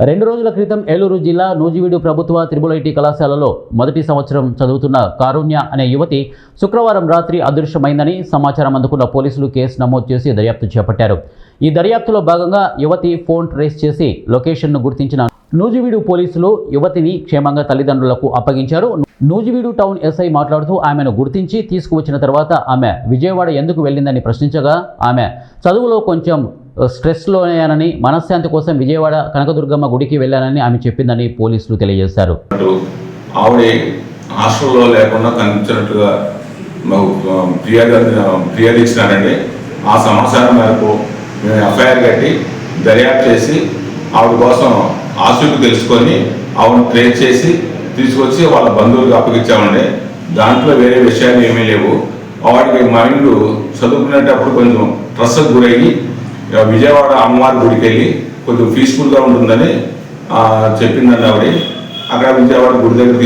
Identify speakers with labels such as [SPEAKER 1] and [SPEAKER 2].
[SPEAKER 1] 2 రోజుల క్రితం ఏలూరు జిల్లా నూజివీడు ప్రభుత్వ త్రిబుల్ ఐటీ కళాశాలలో మొదటి సంవత్సరం చదువుతున్న కారుణ్య అనే యువతి శుక్రవారం రాత్రి అదృశ్యమైందని సమాచారం అందుకున్న పోలీసులు కేసు నమోదు చేసి దర్యాప్తు చేపట్టారు. ఈ దర్యాప్తులో భాగంగా యువతి ఫోన్ ట్రేస్ చేసి లొకేషన్ను గుర్తించిన నూజివీడు పోలీసులు యువతిని క్షేమంగా తల్లిదండ్రులకు అప్పగించారు. నూజివీడు టౌన్ ఎస్ఐ మాట్లాడుతూ ఆమెను గుర్తించి తీసుకువచ్చిన తర్వాత ఆమె విజయవాడ ఎందుకు వెళ్ళిందని ప్రశ్నించగా ఆమె చదువులో కొంచెం స్ట్రెస్లోనేనని, మనశ్శాంతి కోసం విజయవాడ కనకదుర్గమ్మ గుడికి వెళ్ళానని ఆమె చెప్పిందని పోలీసులు తెలియజేశారు.
[SPEAKER 2] ఆవిడ హాస్టల్లో లేకుండా కనిపించినట్టుగా ఫిర్యాదు ఇచ్చినారండి. ఆ సమాచారం మేరకు మేము ఎఫ్ఐఆర్ కట్టి దర్యాప్తు చేసి ఆవిడ కోసం ఆచూకీ తెలుసుకొని ఆవిడని ట్రేస్ చేసి తీసుకొచ్చి వాళ్ళ బంధువులకు అప్పగించామండి. దాంట్లో వేరే విషయాలు ఏమీ లేవు. వాడికి మైండ్ చదువుకునేటప్పుడు కొంచెం స్ట్రెస్కి గురయ్యి విజయవాడ అమ్మవారి గుడికి వెళ్ళి కొంచెం పీస్ఫుల్గా ఉంటుందని చెప్పిందండి ఆవిడ. అక్కడ విజయవాడ గుడి దగ్గర